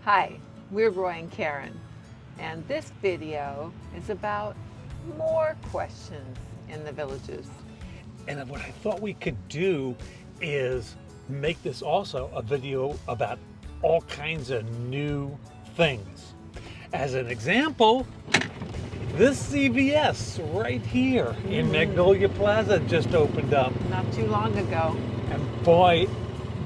Hi, we're Roy and Karen, and this video is about more questions in the villages. And what I thought we could do is make this also a video about all kinds of new things. As an example, this CVS right here in Magnolia Plaza just opened up. Not too long ago. And boy,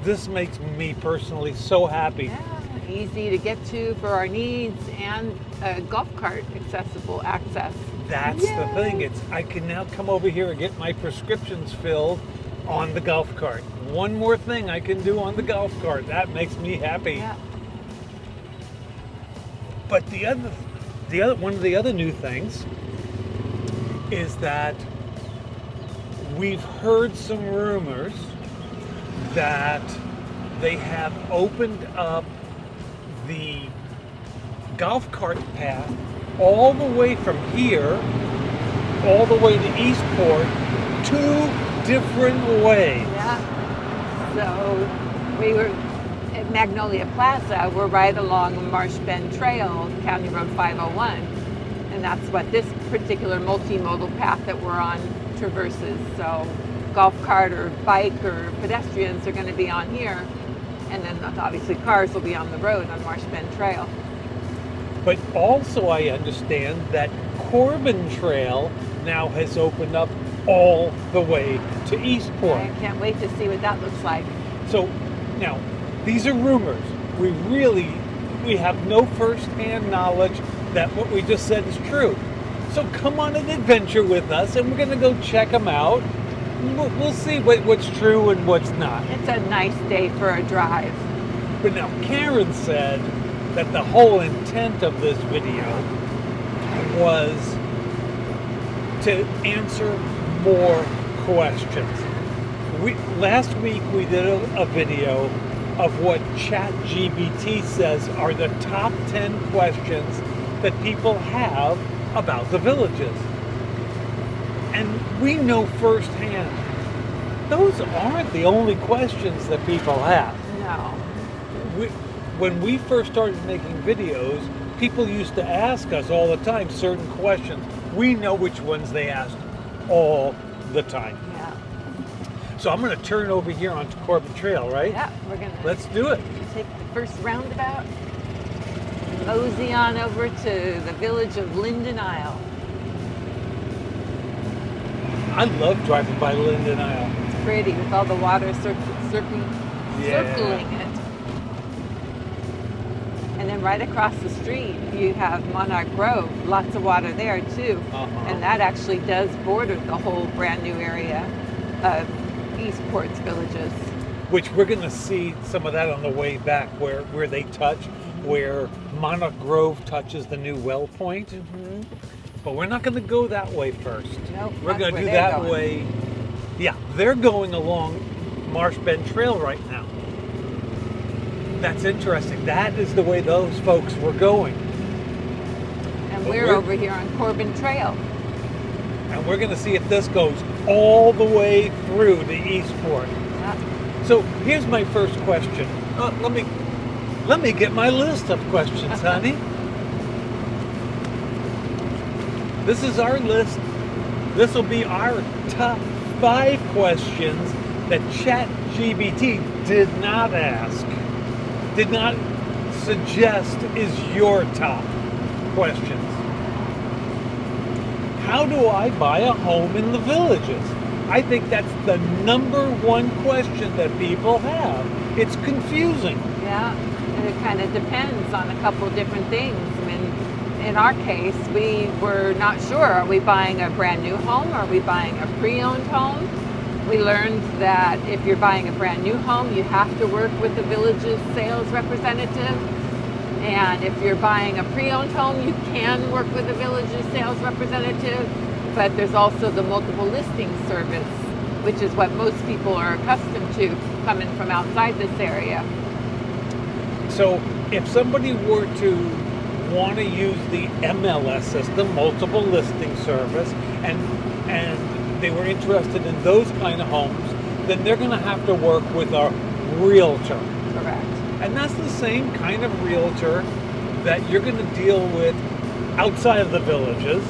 this makes me personally so happy. Yeah, easy to get to for our needs and a golf cart accessible access. That's Yay! the thing. I can now come over here and get my prescriptions filled on the golf cart. One more thing I can do on the golf cart. That makes me happy. Yeah. But one of the other new things is that we've heard some rumors that they have opened up the golf cart path all the way from here, all the way to Eastport, 2 different ways. Yeah. So we were at Magnolia Plaza. We're right along Marsh Bend Trail, County Road 501. And that's what this particular multimodal path that we're on traverses. So golf cart or bike or pedestrians are going to be on here. And then obviously cars will be on the road on Marsh Bend Trail. But also I understand that Corbin Trail now has opened up all the way to Eastport. I can't wait to see what that looks like. So now, these are rumors. We have no first-hand knowledge that what we just said is true. So come on an adventure with us and we're going to go check them out. We'll see what's true and what's not. It's a nice day for a drive. But now Karen said that the whole intent of this video was to answer more questions. Last week we did a video of what ChatGPT says are the top 10 questions that people have about the villages. And we know firsthand, those aren't the only questions that people have. No. When we first started making videos, people used to ask us all the time certain questions. We know which ones they asked all the time. Yeah. So I'm going to turn over here onto Corbin Trail, right? Yeah, we're going to Let's do it. take the first roundabout, mosey on over to the village of Linden Isle. I love driving by Linden Isle. It's pretty with all the water circling it. And then right across the street, you have Monarch Grove. Lots of water there too. And that actually does border the whole brand new area of Eastport's villages. Which we're going to see some of that on the way back where they touch, where Monarch Grove touches the new well point. Mm-hmm. But we're not going to go that way first. Nope, we're going to do that way. Yeah, they're going along Marsh Bend Trail right now. That's interesting. That is the way those folks were going. And we're over here on Corbin Trail. And we're going to see if this goes all the way through the Eastport. Yeah. So here's my first question. Let me get my list of questions, honey. This is our list. This will be our top 5 questions that ChatGPT did not ask, did not suggest is your top questions. How do I buy a home in the villages? I think that's the number 1 question that people have. It's confusing. Yeah, and it kind of depends on a couple different things. I mean, in our case, we were not sure. Are we buying a brand new home? Are we buying a pre-owned home? We learned that if you're buying a brand new home, you have to work with the village's sales representative. And if you're buying a pre-owned home, you can work with the village's sales representative. But there's also the multiple listing service, which is what most people are accustomed to coming from outside this area. So if somebody were to want to use the MLS system, multiple listing service, and they were interested in those kind of homes, then they're going to have to work with a realtor. Correct. And that's the same kind of realtor that you're going to deal with outside of the villages.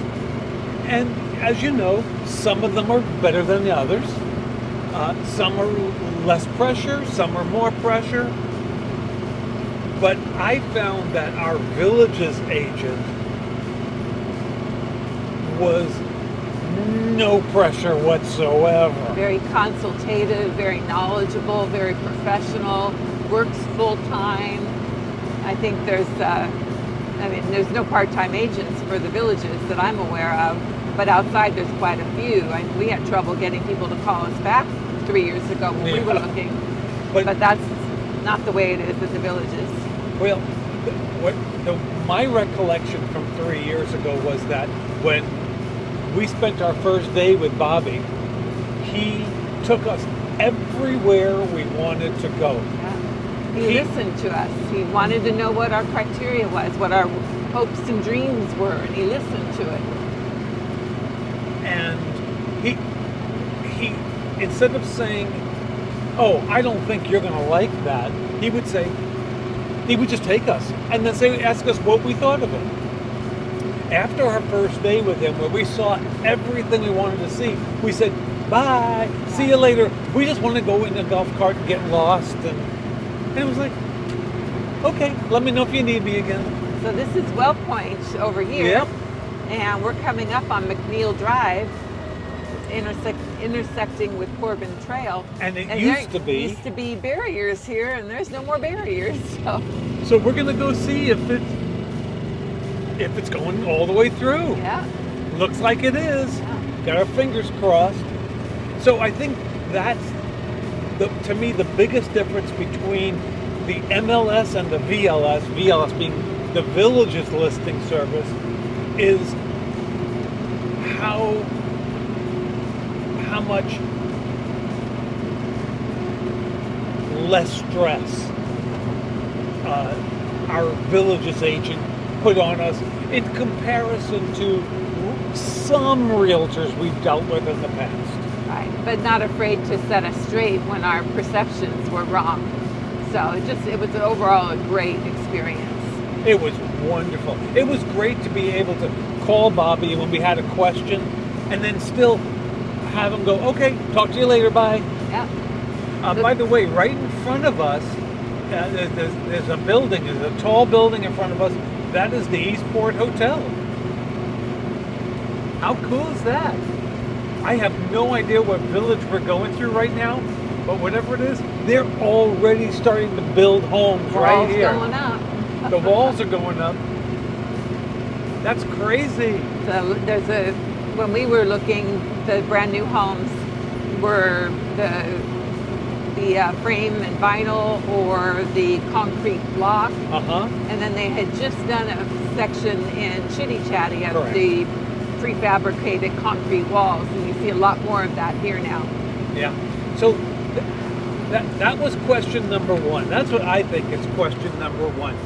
And as you know, some of them are better than the others. Some are less pressure, some are more pressure. But I found that our villages agent was no pressure whatsoever. Very consultative, very knowledgeable, very professional, works full time. I think there's no part-time agents for the villages that I'm aware of, but outside there's quite a few. We had trouble getting people to call us back 3 years ago when we were looking, but that's not the way it is at the villages. Well, my recollection from 3 years ago was that when we spent our first day with Bobby, he took us everywhere we wanted to go. Yeah. He listened to us. He wanted to know what our criteria was, what our hopes and dreams were, and he listened to it. And he instead of saying, "Oh, I don't think you're going to like that," he would just take us and then ask us what we thought of it. After our first day with him, where we saw everything we wanted to see, we said, "Bye, see you later." We just want to go in a golf cart and get lost, and it was like, "Okay, let me know if you need me again." So this is Well Point over here. Yep. And we're coming up on McNeil Drive, intersecting with Corbin Trail. And used to be barriers here, and there's no more barriers. So we're gonna go see if it's going all the way through. Yeah. Looks like it is. Yeah. Got our fingers crossed. So I think that's to me the biggest difference between the MLS and the VLS. VLS being the Villages Listing Service, is how much less stress our Villages agent put on us in comparison to some realtors we've dealt with in the past. Right, but not afraid to set us straight when our perceptions were wrong. So it was overall a great experience. It was wonderful. It was great to be able to call Bobby when we had a question and then still have him go, "Okay, talk to you later, bye." Yeah. By the way, right in front of us, there's a building, there's a tall building in front of us. That is the Eastport Hotel. How cool is that? I have no idea what village we're going through right now, but whatever it is, they're already starting to build homes right here. Going up. The walls are going up. That's crazy. So when we were looking, the brand new homes were the frame and vinyl or the concrete block. And then they had just done a section in Chitty Chatty of Correct. the prefabricated concrete walls, and you see a lot more of that here now. Yeah. So that was question number one. That's what I think is question number one.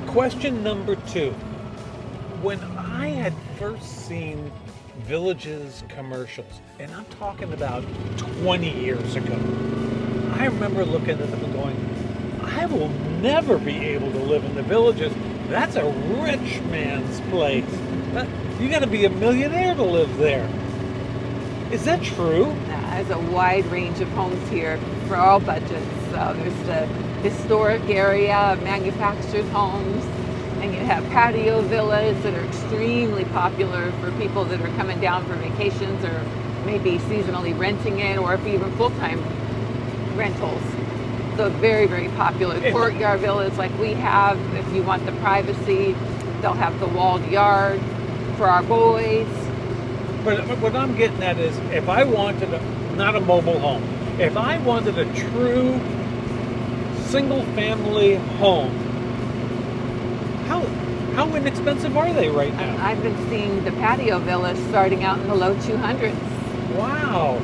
Question number two. When I had first seen Villages commercials, and I'm talking about 20 years ago, I remember looking at them and going, "I will never be able to live in the Villages. That's a rich man's place. You got to be a millionaire to live there." Is that true? There's a wide range of homes here for all budgets. So there's the historic area, manufactured homes, and you have patio villas that are extremely popular for people that are coming down for vacations or maybe seasonally renting it, or if even full-time rentals. So very, very popular. Courtyard villas like we have, if you want the privacy, they'll have the walled yard for our boys. But what I'm getting at is, if I wanted not a mobile home, if I wanted a true single-family home, how inexpensive are they right now? I've been seeing the patio villas starting out in the low 200s. Wow.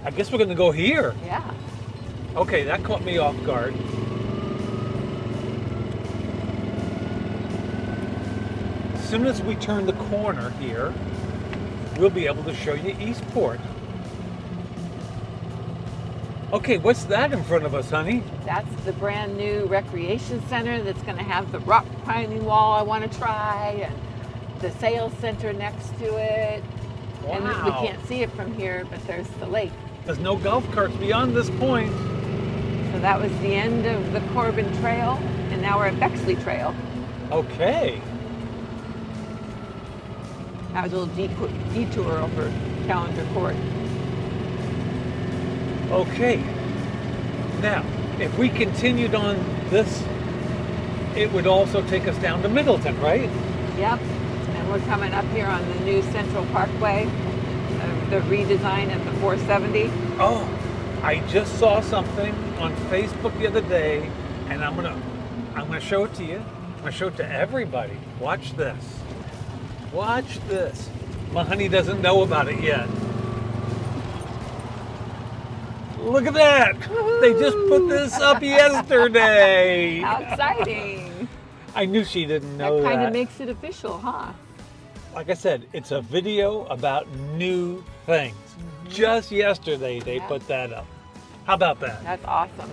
I guess we're going to go here. Yeah. Okay, that caught me off guard. As soon as we turn the corner here, we'll be able to show you Eastport. Okay, what's that in front of us, honey? That's the brand new recreation center that's going to have the rock climbing wall I want to try, and the sales center next to it. Wow. And we can't see it from here, but there's the lake. There's no golf carts beyond this point. So that was the end of the Corbin Trail, and now we're at Bexley Trail. Okay. That was a little detour over Challenger Court. Okay. Now, if we continued on this, it would also take us down to Middleton, right? Yep. And we're coming up here on the new Central Parkway, the redesign of the 470. Oh, I just saw something on Facebook the other day, and I'm gonna show it to you. I'm gonna show it to everybody. Watch this. Watch this. My honey doesn't know about it yet. Look at that! Woo-hoo! They just put this up yesterday. How exciting! I knew she didn't know That kind that. of makes it official, huh? Like I said, it's a video about new things. Just yesterday they put that up. How about that? That's awesome.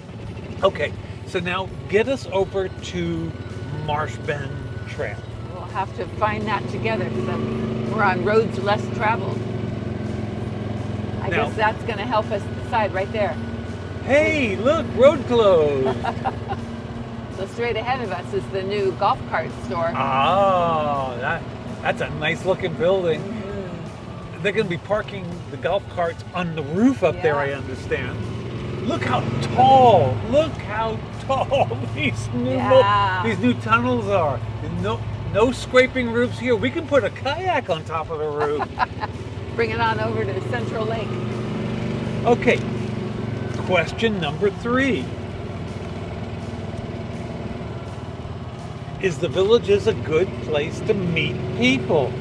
Okay, so now get us over to Marsh Bend Trail. We'll have to find that together because we're on roads less traveled. I Now- guess that's going to help us decide right there. Hey, look, road closed. So straight ahead of us is the new golf cart store. Oh, that's a nice looking building. Mhm. They're going to be parking the golf carts on the roof up there, I Yeah. understand. Look how tall! Look how tall these Yeah. these new tunnels are. No scraping roofs here. We can put a kayak on top of the roof. Bring it on over to Central Lake. Okay, question number 3. Is the Villages a good place to meet people?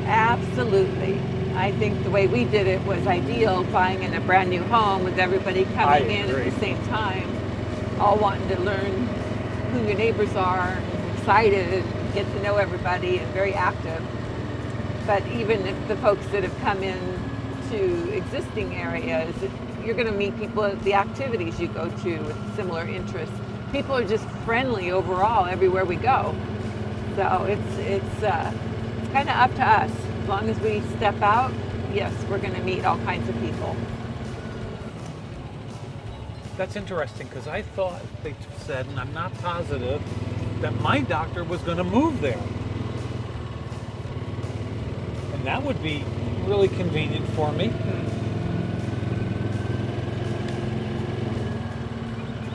Absolutely. I think the way we did it was ideal, buying in a brand new home with everybody coming in agree. at the same time, all wanting to learn who your neighbors are, excited, get to know everybody, and very active. But even if the folks that have come in to existing areas, you're going to meet people at the activities you go to with similar interests. People are just friendly overall everywhere we go. So it's kind of up to us. As long as we step out, yes, we're going to meet all kinds of people. That's interesting because I thought they said, and I'm not positive, that my doctor was going to move there. And that would be really convenient for me.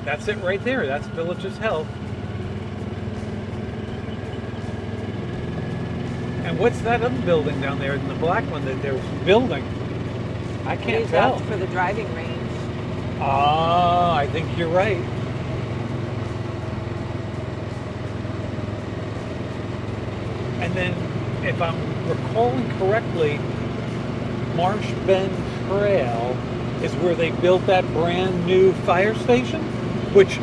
That's it right there. That's Villages Health. And what's that other building down there in the black one that they're building? I can't tell. That's for the driving range. Ah, I think you're right. And then, if I'm recalling correctly, Marsh Bend Trail is where they built that brand new fire station, which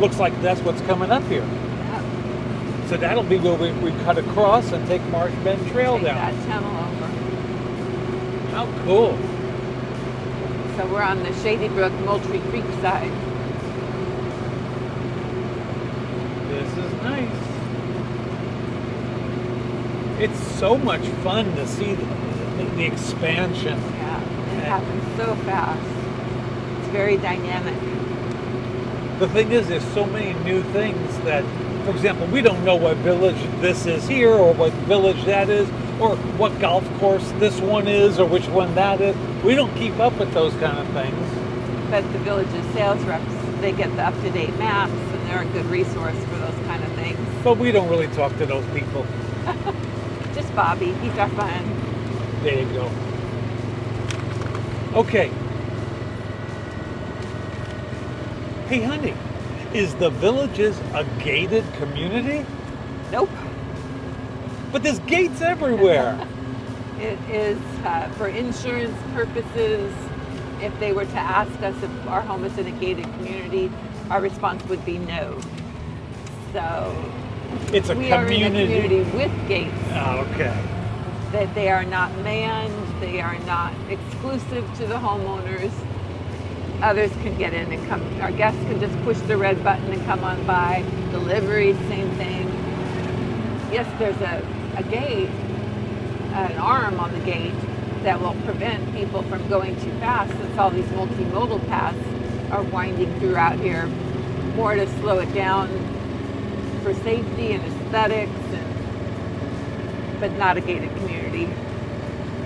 looks like that's what's coming up here. Yeah. So that'll be where we cut across and take Marsh Bend Trail Take down. that channel over. How cool. So we're on the Shady Brook, Moultrie Creek side. This is nice. It's so much fun to see the expansion. Yeah, it happens so fast. It's very dynamic. The thing is, there's so many new things that, for example, we don't know what village this is here or what village that is or what golf course this one is or which one that is. We don't keep up with those kind of things. But the village's sales reps, they get the up-to-date maps, and they're a good resource for those kind of things. But we don't really talk to those people. Just Bobby, he's our friend. There you go. Okay. Hey, honey, is the Villages a gated community? Nope. But there's gates everywhere. It is for insurance purposes. If they were to ask us if our home is in a gated community, our response would be no. So It's a we are in a community. community with gates. Oh, okay. That they are not manned, they are not exclusive to the homeowners. others can get in and come. Our guests can just push the red button and come on by. Delivery, same thing. Yes, there's a gate, an arm on the gate that will prevent people from going too fast, since all these multimodal paths are winding throughout here, more to slow it down for safety and aesthetics, but not a gated community.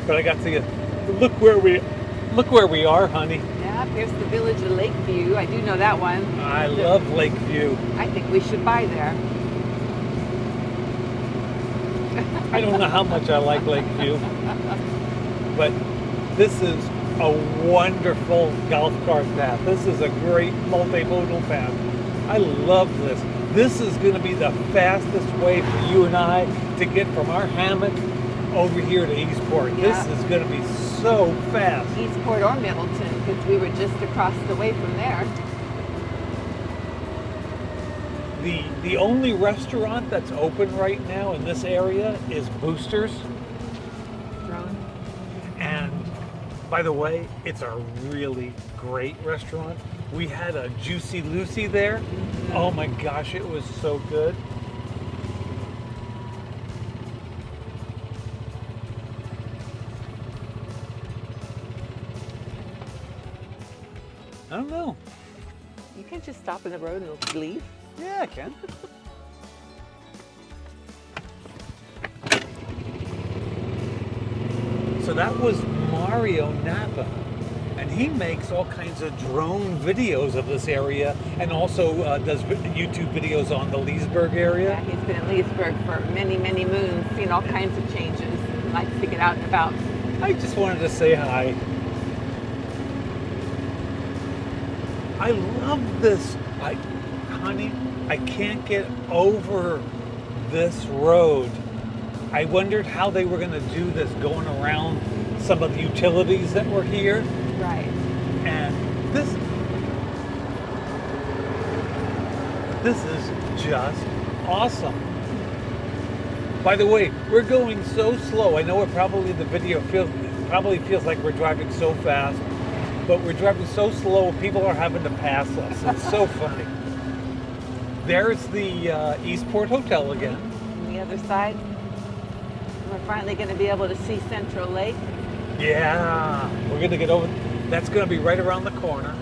But I got to look where we are, honey. Yeah, here's the village of Lakeview. I do know that one. I love Lakeview. I think we should buy there. I don't know how much I like Lakeview, but this is a wonderful golf cart path. This is a great multimodal path. I love this. This is going to be the fastest way for you and I to get from our hammock over here to Eastport. Yeah. This is going to be so fast. Eastport or Middleton, because we were just across the way from there. The only restaurant that's open right now in this area is Boosters. Drone. And by the way, it's a really great restaurant. We had a Juicy Lucy there. Mm-hmm. Oh my gosh, it was so good. I don't know. You can just stop in the road and leave. Yeah, I can. So that was Mario Napa, and he makes all kinds of drone videos of this area, and also does YouTube videos on the Leesburg area. Yeah, he's been in Leesburg for many, many moons, seen all kinds of changes, and likes to get out and about. I just wanted to say hi. I love this. Honey, I can't get over this road. I wondered how they were going to do this, going around some of the utilities that were here. Right. And this is just awesome. By the way, we're going so slow. I know it probably the video feels like we're driving so fast, but we're driving so slow. People are having to pass us. It's so funny. There's the Eastport Hotel again. On the other side, we're finally going to be able to see Central Lake. Yeah, we're going to get over. That's going to be right around the corner.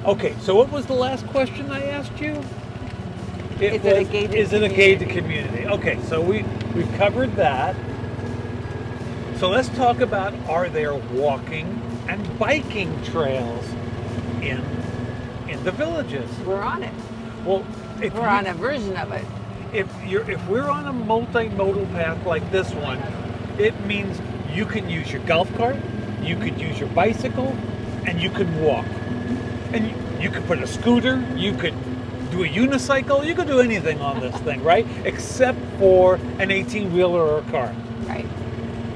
Okay, so what was the last question I asked you? Is it a gated community? Okay, so we've covered that. So let's talk about, are there walking and biking trails in the villages? We're on it. Well, we're on a version of it. If we're on a multimodal path like this one, it means you can use your golf cart, you could use your bicycle, and you could walk. And you could put a scooter, you could do a unicycle, you could do anything on this thing, right? Except for an 18-wheeler or a car. Right.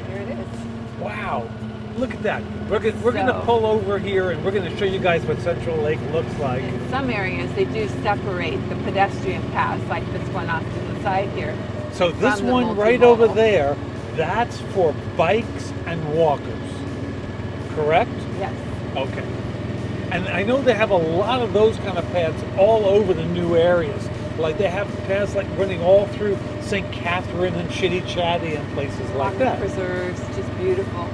Here it is. Wow. Look at that. We're going to pull over here and we're going to show you guys what Central Lake looks like. In some areas, they do separate the pedestrian paths, like this one off to the side here. So this one right over there, that's for bikes and walkers, correct? Yes. Okay. And I know they have a lot of those kind of paths all over the new areas. Like they have paths like running all through St. Catherine and Chitty Chatty and places like that. Preserves, just beautiful.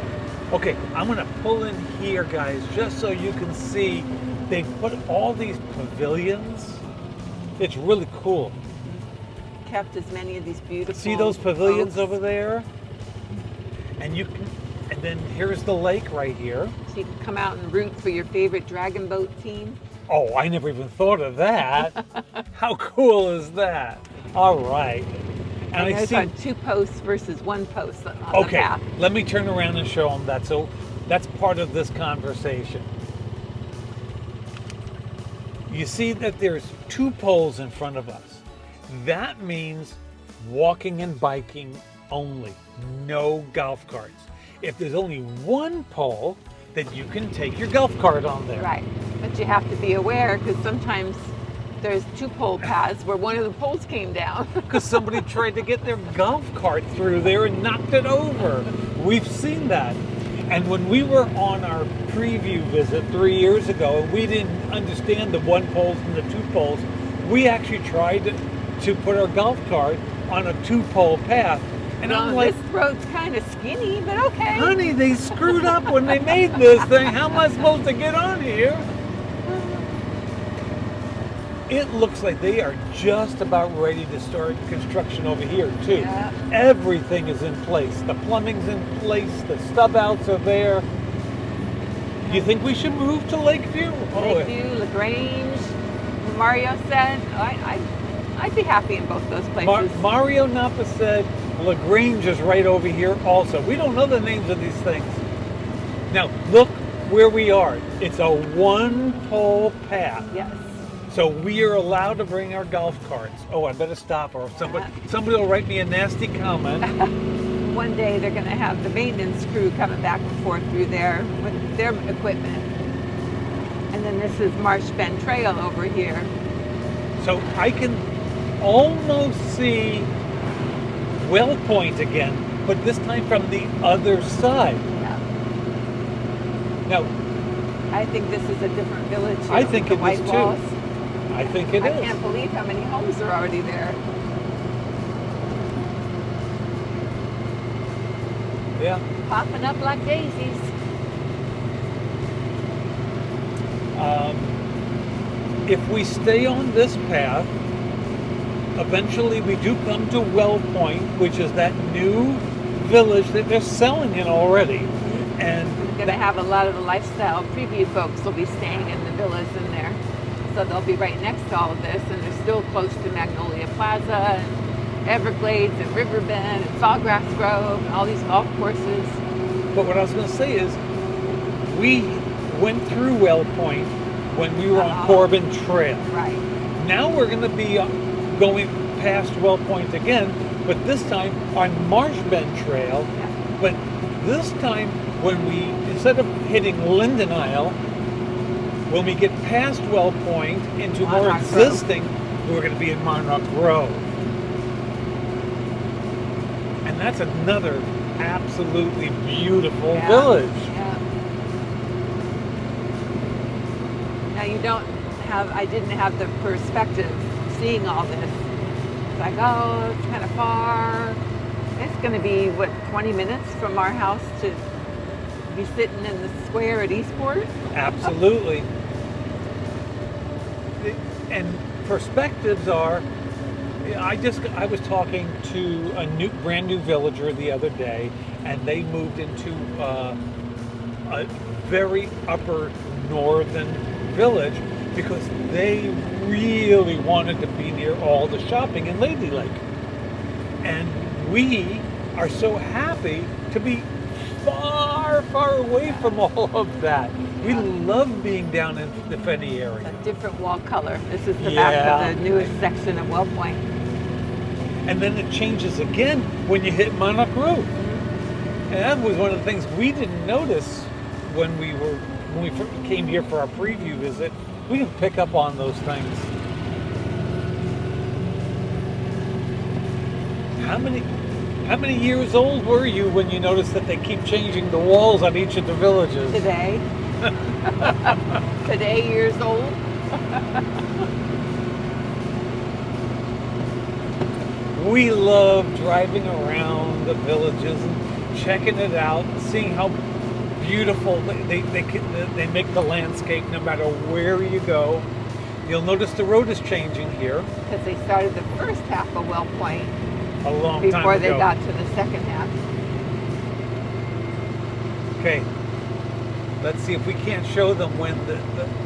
Okay, I'm going to pull in here, guys, just so you can see. They put all these pavilions. It's really cool. Kept as many of these beautiful. See those pavilions boats over there? And then here's the lake right here. So you can come out and root for your favorite dragon boat team. Oh, I never even thought of that. How cool is that? All right. And I see on 2 posts versus 1 post on the path. Okay, let me turn around and show them that. So that's part of this conversation. You see that there's 2 poles in front of us. That means walking and biking only, no golf carts. If there's only 1 pole, then you can take your golf cart on there. Right, but you have to be aware because sometimes there's 2 pole paths where one of the poles came down. Because somebody tried to get their golf cart through there and knocked it over. We've seen that. And when we were on our preview visit 3 years ago, and we didn't understand the one poles and the two poles, we actually tried to put our golf cart on a two-pole path. And Well, I'm like, this road's kind of skinny, but okay. honey, they screwed up when they made this thing. How am I supposed to get on here? It looks like they are just about ready to start construction over here, too. Yeah. Everything is in place. The plumbing's in place. The stub outs are there. Do you think we should move to Lakeview? Lakeview, LaGrange, Mario said. I'd be happy in both those places. Mario Napa said LaGrange is right over here also. We don't know the names of these things. Now, look where we are. It's a one-pole path. Yes. So we are allowed to bring our golf carts. Oh, I better stop or somebody will write me a nasty comment. One day they're going to have the maintenance crew coming back and forth through there with their equipment. And then this is Marsh Bend Trail over here. So I can almost see Well Point again, but this time from the other side. Yeah. Now, I think this is a different village here I think with the it is white too. walls. I think it I is. can't believe how many homes are already there. Yeah. Popping up like daisies. If we stay on this path, eventually we do come to Well Point, which is that new village that they're selling in already. And We're going to have a lot of the lifestyle preview folks will be staying in the villas in there. So they'll be right next to all of this, and they're still close to Magnolia Plaza and Everglades and Riverbend and Sawgrass Grove and all these golf courses. but what I was going to say is, we went through Well Point when we were on Corbin Trail. Right. Now we're going to be going past Well Point again, but this time on Marsh Bend Trail. Yeah. But this time, when we, instead of hitting Linden Isle, when we get past Well Point into more Monarch Grove. existing, we're going to be in Monarch Grove. And that's another absolutely beautiful Yeah. village. Yeah. Now you don't have, I didn't have the perspective seeing all this. It's like, oh, it's kind of far. It's going to be, what, 20 minutes from our house to be sitting in the square at Eastport? Absolutely. And perspectives are, I was talking to a brand new villager the other day, and they moved into a very upper northern village because they really wanted to be near all the shopping in Lady Lake. And we are so happy to be far, far away from all of that. We love being down in the Fenny area. A different wall color. This is the back of the newest section of Well Point. And then it changes again when you hit Monarch Grove. And that was one of the things we didn't notice when we came here for our preview visit. We didn't pick up on those things. How many years old were you when you noticed that they keep changing the walls on each of the villages? Today. Today, years old. We love driving around the villages and checking it out, seeing how beautiful they make the landscape no matter where you go. You'll notice the road is changing here. Because they started the first half of Well Point A long time ago. before they got to the second half. Okay, let's see if we can't show them when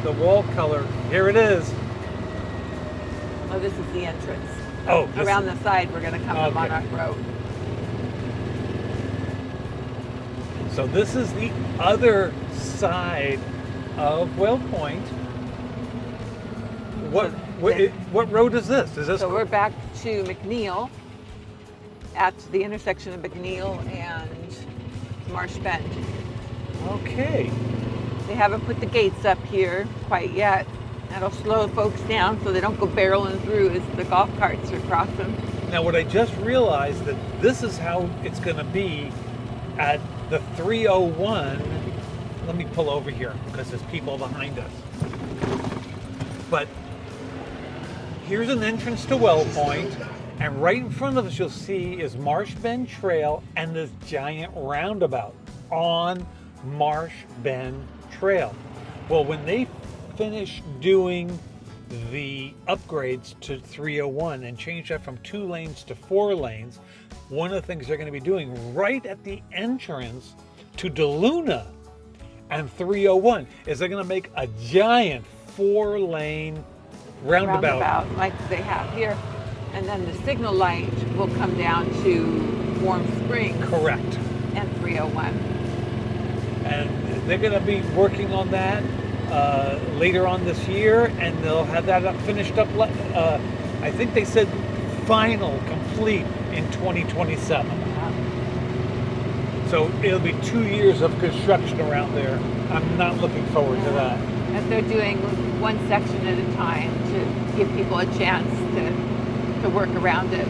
the wall color. Here it is. Oh, this is the entrance. Oh, Around the side, we're going to come to Okay. Monarch Road. So this is the other side of Well Point. What road is this? Is this? So we're back to McNeil at the intersection of McNeil and Marsh Bend. Okay. They haven't put the gates up here quite yet. That'll slow folks down so they don't go barreling through as the golf carts are crossing. Now what I just realized that this is how it's going to be at The 301, let me pull over here because there's people behind us. But here's an entrance to Well Point, and right in front of us you'll see is Marsh Bend Trail and this giant roundabout on Marsh Bend Trail. Well, when they finish doing the upgrades to 301 and change that from 2 lanes to 4 lanes, one of the things they're going to be doing right at the entrance to DeLuna and 301 is they're going to make a giant 4-lane roundabout like they have here. And then the signal light will come down to Warm Springs. Correct. And 301. And they're going to be working on that later on this year, and they'll have that finished up. I think they said final, complete in 2027. So it'll be 2 years of construction around there. I'm not looking forward to that. And they're doing one section at a time to give people a chance to work around it.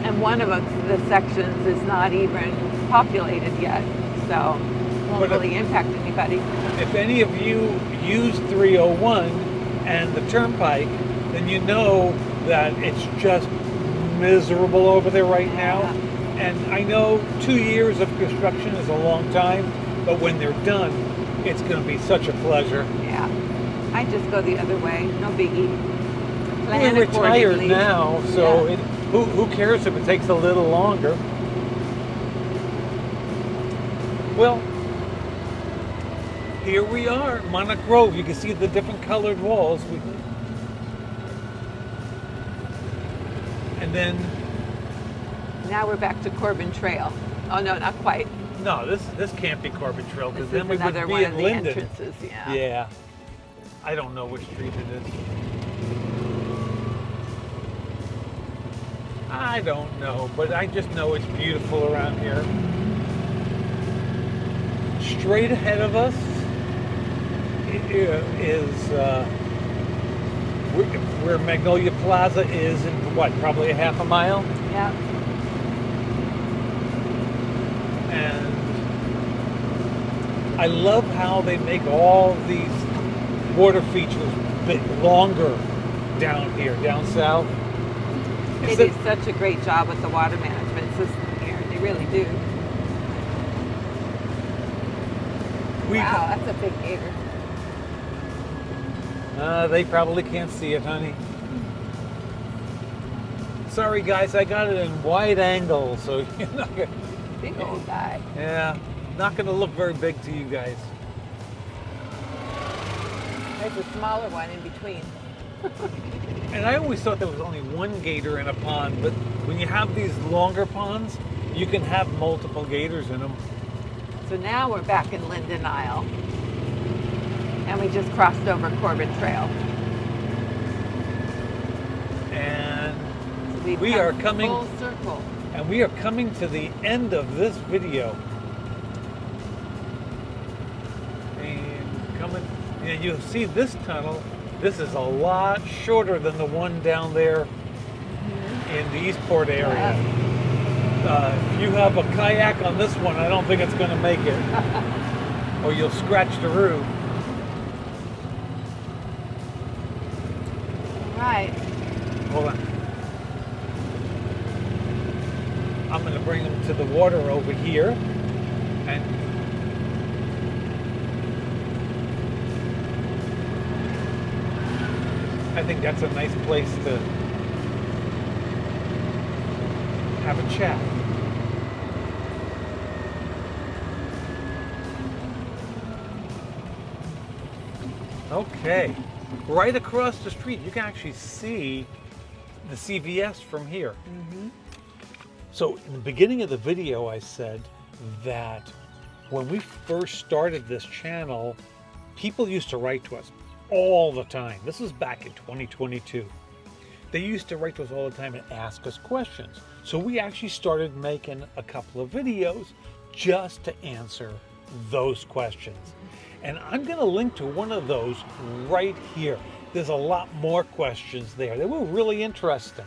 And one of the sections is not even populated yet, so won't really impact anybody. If any of you use 301 and the turnpike, then you know that it's just miserable over there right now. And I know 2 years of construction is a long time, but when they're done, it's going to be such a pleasure. Yeah, I just go the other way, no biggie. We're retired now, so who cares if it takes a little longer? Well, here we are, Monarch Grove. You can see the different colored walls. And then now we're back to Corbin Trail. Oh no, not quite. No, this can't be Corbin Trail because then we would be one in of the Linden. entrances, yeah. Yeah. I don't know which street it is. I don't know, but I just know it's beautiful around here. Straight ahead of us is where Magnolia Plaza is in what, probably a half a mile? Yeah. And I love how they make all these water features a bit longer down here, down south. They do such a great job with the water management system here. They really do. Wow, that's a big gator. They probably can't see it, honey. Sorry, guys, I got it in wide angle, so you're not gonna... Big old guy. Yeah, not going to look very big to you guys. There's a smaller one in between. And I always thought there was only one gator in a pond, but when you have these longer ponds, you can have multiple gators in them. So now we're back in Linden Isle. And we just crossed over Corbin Trail. And so we are coming full circle. And we are coming to the end of this video. And coming, and you'll see this tunnel. This is a lot shorter than the one down there in the Eastport area. If you have a kayak on this one, I don't think it's going to make it. Or you'll scratch the roof. Right. Hold on. I'm going to bring them to the water over here. And I think that's a nice place to have a chat. Okay, right across the street, you can actually see the CVS from here. Mm-hmm. So in the beginning of the video, I said that when we first started this channel, people used to write to us all the time. This was back in 2022. They used to write to us all the time and ask us questions. So we actually started making a couple of videos just to answer those questions. And I'm going to link to one of those right here. There's a lot more questions there. They were really interesting.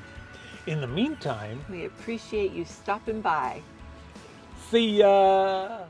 In the meantime, we appreciate you stopping by. See ya.